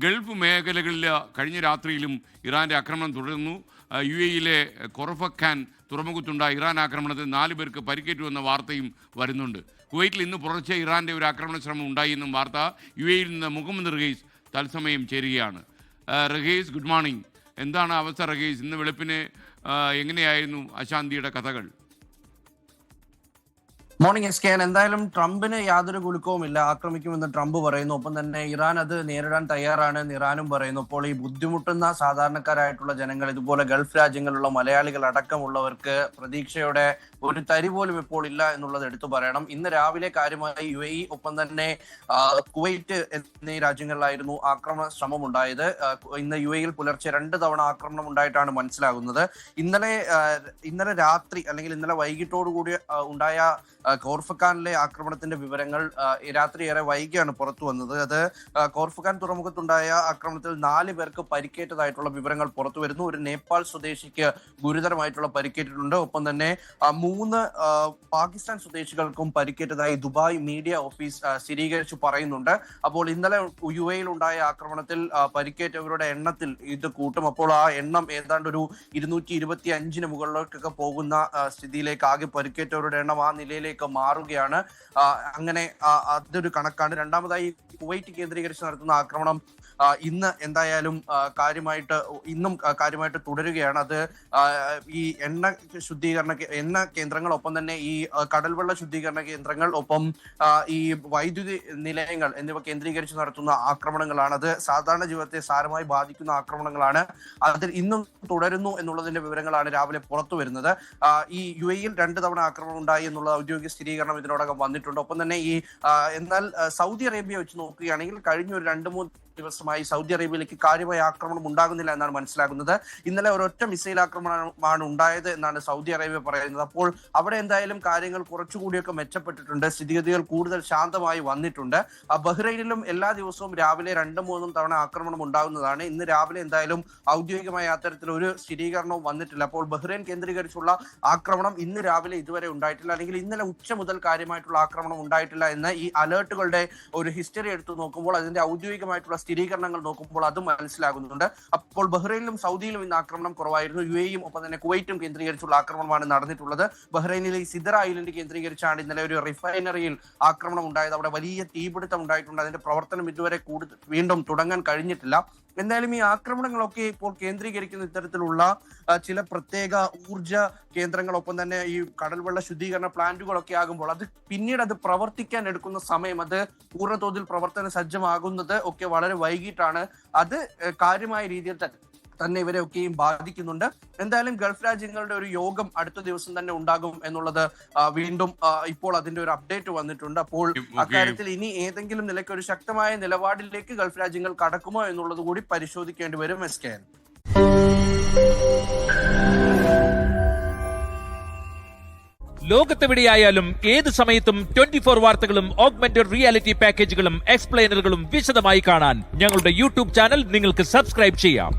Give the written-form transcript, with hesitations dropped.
Gulf മേഖലകളിൽ കഴിഞ്ഞ രാത്രിയിലും ഇറാൻ്റെ ആക്രമണം തുടരുന്നു. UAE-യിലെ കൊറഫക്കാൻ തുറമുഖത്തുണ്ടായ ഇറാൻ ആക്രമണത്തിൽ 4 പേർക്ക് പരിക്കേറ്റുവെന്ന വാർത്തയും വരുന്നുണ്ട്. കുവൈറ്റിൽ ഇന്ന് പുലർച്ചെ ഇറാൻ്റെ ഒരു ആക്രമണ ശ്രമം ഉണ്ടായി എന്നും വാർത്ത. UAE-യിൽ നിന്ന് മുഹമ്മദ് റഹീസ് തത്സമയം ചേരുകയാണ്. Rahees, good morning. എന്താണ് അവസ്ഥ റഹീസ്? ഇന്ന് വെളുപ്പിന് എങ്ങനെയായിരുന്നു അശാന്തിയുടെ കഥകൾ? Morning SKN. എന്തായാലും ട്രംപിന് യാതൊരു കുലുക്കവുമില്ല. ആക്രമിക്കുമെന്ന് ട്രംപ് പറയുന്നു. ഒപ്പം തന്നെ ഇറാൻ അത് നേരിടാൻ തയ്യാറാണ് ഇറാനും പറയുന്നു. അപ്പോൾ ഈ ബുദ്ധിമുട്ടുന്ന സാധാരണക്കാരായിട്ടുള്ള ജനങ്ങൾ, ഇതുപോലെ ഗൾഫ് രാജ്യങ്ങളിലുള്ള മലയാളികൾ അടക്കമുള്ളവർക്ക് പ്രതീക്ഷയുടെ ഒരു തരി പോലും ഇപ്പോൾ ഇല്ല എന്നുള്ളത് എടുത്തു പറയണം. ഇന്ന് രാവിലെ കാര്യമായി UAE ഒപ്പം തന്നെ കുവൈറ്റ് എന്നീ രാജ്യങ്ങളിലായിരുന്നു ആക്രമണ ശ്രമം ഉണ്ടായത്. ഇന്ന് UAE-യിൽ പുലർച്ചെ 2 തവണ ആക്രമണം ഉണ്ടായിട്ടാണ് മനസ്സിലാകുന്നത്. ഇന്നലെ രാത്രി അല്ലെങ്കിൽ ഇന്നലെ വൈകിട്ടോടുകൂടി ഉണ്ടായ കോർഫക്കാനിലെ ആക്രമണത്തിന്റെ വിവരങ്ങൾ രാത്രി ഏറെ വൈകിയാണ് പുറത്തു വന്നത്. അത് കോർഫക്കാൻ തുറമുഖത്തുണ്ടായ ആക്രമണത്തിൽ 4 പേർക്ക് പരിക്കേറ്റതായിട്ടുള്ള വിവരങ്ങൾ പുറത്തു വരുന്നു. ഒരു നേപ്പാൾ സ്വദേശിക്ക് ഗുരുതരമായിട്ടുള്ള പരിക്കേറ്റിട്ടുണ്ട്. ഒപ്പം തന്നെ 3 പാകിസ്ഥാൻ സ്വദേശികൾക്കും പരിക്കേറ്റതായി ദുബായ് മീഡിയ ഓഫീസ് സ്ഥിരീകരിച്ചു പറയുന്നുണ്ട്. അപ്പോൾ ഇന്നലെ UAE-യിൽ ഉണ്ടായ ആക്രമണത്തിൽ പരിക്കേറ്റവരുടെ എണ്ണത്തിൽ ഇത് കൂട്ടും. അപ്പോൾ ആ എണ്ണം ഏതാണ്ട് ഒരു 225 മുകളിലേക്കൊക്കെ പോകുന്ന സ്ഥിതിയിലേക്ക് ആകെ പരിക്കേറ്റവരുടെ എണ്ണം ആ നിലയിലേക്ക് മാറുകയാണ്. അങ്ങനെ അതൊരു കണക്കാണ്. രണ്ടാമതായി കുവൈറ്റ് കേന്ദ്രീകരിച്ച് നടത്തുന്ന ആക്രമണം ഇന്ന് എന്തായാലും കാര്യമായിട്ട് തുടരുകയാണ്. അത് ഈ എണ്ണ കേന്ദ്രങ്ങൾ, ഒപ്പം തന്നെ ഈ കടൽവെള്ള ശുദ്ധീകരണ കേന്ദ്രങ്ങൾ, ഒപ്പം ഈ വൈദ്യുതി നിലയങ്ങൾ എന്നിവ കേന്ദ്രീകരിച്ച് നടത്തുന്ന ആക്രമണങ്ങളാണ്. അത് സാധാരണ ജീവിതത്തെ സാരമായി ബാധിക്കുന്ന ആക്രമണങ്ങളാണ്. അതിൽ ഇന്നും തുടരുന്നു എന്നുള്ളതിന്റെ വിവരങ്ങളാണ് രാവിലെ പുറത്തു വരുന്നത്. ഈ UAE-യിൽ 2 തവണ ആക്രമണം ഉണ്ടായി എന്നുള്ള ഔദ്യോഗിക സ്ഥിരീകരണം ഇതിനോടകം വന്നിട്ടുണ്ട്. ഒപ്പം തന്നെ എന്നാൽ സൗദി അറേബ്യ വെച്ച് നോക്കുകയാണെങ്കിൽ കഴിഞ്ഞ ഒരു 2-3 ദിവസമായി സൗദി അറേബ്യയിലേക്ക് കാര്യമായ ആക്രമണം ഉണ്ടാകുന്നില്ല എന്നാണ് മനസ്സിലാകുന്നത്. ഇന്നലെ ഒരൊറ്റ മിസൈൽ ആക്രമണമാണ് ഉണ്ടായത് എന്നാണ് സൗദി അറേബ്യ പറയുന്നത്. അപ്പോൾ അവിടെ എന്തായാലും കാര്യങ്ങൾ കുറച്ചുകൂടിയൊക്കെ മെച്ചപ്പെട്ടിട്ടുണ്ട്. സ്ഥിതിഗതികൾ കൂടുതൽ ശാന്തമായി വന്നിട്ടുണ്ട്. ബഹ്റൈനിലും എല്ലാ ദിവസവും രാവിലെ 2-3 തവണ ആക്രമണം ഉണ്ടാകുന്നതാണ്. ഇന്ന് രാവിലെ എന്തായാലും ഔദ്യോഗികമായ അത്തരത്തിൽ ഒരു സ്ഥിരീകരണവും വന്നിട്ടില്ല. അപ്പോൾ ബഹ്റൈൻ കേന്ദ്രീകരിച്ചുള്ള ആക്രമണം ഇന്ന് രാവിലെ ഇതുവരെ ഉണ്ടായിട്ടില്ല, അല്ലെങ്കിൽ ഇന്നലെ ഉച്ച മുതൽ കാര്യമായിട്ടുള്ള ആക്രമണം ഉണ്ടായിട്ടില്ല എന്ന് ഈ അലേർട്ടുകളുടെ ഒരു ഹിസ്റ്ററി എടുത്തു നോക്കുമ്പോൾ, അതിന്റെ ഔദ്യോഗികമായിട്ടുള്ള സ്ഥിരീകരണങ്ങൾ നോക്കുമ്പോൾ അതും മനസ്സിലാകുന്നുണ്ട്. അപ്പോൾ ബഹ്റൈനിലും സൗദിയിലും ഇന്ന് ആക്രമണം കുറവായിരുന്നു. UAE-യും ഒപ്പം തന്നെ കുവൈറ്റും കേന്ദ്രീകരിച്ചുള്ള ആക്രമണമാണ് നടന്നിട്ടുള്ളത്. ബഹ്റൈനിലെ സിദറ ഐലൻഡ് കേന്ദ്രീകരിച്ചാണ് ഇന്നലെ ഒരു റിഫൈനറിയിൽ ആക്രമണം ഉണ്ടായത്. അവിടെ വലിയ തീപിടുത്തം ഉണ്ടായിട്ടുണ്ട്. അതിന്റെ പ്രവർത്തനം ഇതുവരെ വീണ്ടും തുടങ്ങാൻ കഴിഞ്ഞിട്ടില്ല. എന്തായാലും ഈ ആക്രമണങ്ങളൊക്കെ ഇപ്പോൾ കേന്ദ്രീകരിക്കുന്ന ഇത്തരത്തിലുള്ള ചില പ്രത്യേക ഊർജ കേന്ദ്രങ്ങളൊപ്പം തന്നെ ഈ കടൽവെള്ള ശുദ്ധീകരണ പ്ലാന്റുകളൊക്കെ ആകുമ്പോൾ പിന്നീട് അത് പ്രവർത്തിക്കാൻ എടുക്കുന്ന സമയം, അത് പൂർണ്ണതോതിൽ പ്രവർത്തന സജ്ജമാകുന്നത് ഒക്കെ വളരെ വൈകിട്ടാണ്. അത് കാര്യമായ രീതിയിൽ തന്നെ ഇവരെയൊക്കെയും ബാധിക്കുന്നുണ്ട്. എന്തായാലും ഗൾഫ് രാജ്യങ്ങളുടെ ഒരു യോഗം അടുത്ത ദിവസം തന്നെ ഉണ്ടാകും എന്നുള്ളത് വീണ്ടും ഇപ്പോൾ അതിന്റെ ഒരു അപ്ഡേറ്റ് വന്നിട്ടുണ്ട്. അപ്പോൾ അക്കാര്യത്തിൽ ഇനി ഏതെങ്കിലും നിലയ്ക്ക് ഒരു ശക്തമായ നിലപാടിലേക്ക് ഗൾഫ് രാജ്യങ്ങൾ കടക്കുമോ എന്നുള്ളത് കൂടി പരിശോധിക്കേണ്ടി വരും. SKN. ലോകത്തെവിടെയായാലും ഏത് സമയത്തും 24 വാർത്തകളും ഓഗ്മെന്റഡ് റിയാലിറ്റി പാക്കേജുകളും എക്സ്പ്ലെയിനറുകളും വിശദമായി കാണാൻ ഞങ്ങളുടെ YouTube ചാനൽ നിങ്ങൾക്ക് സബ്സ്ക്രൈബ് ചെയ്യാം.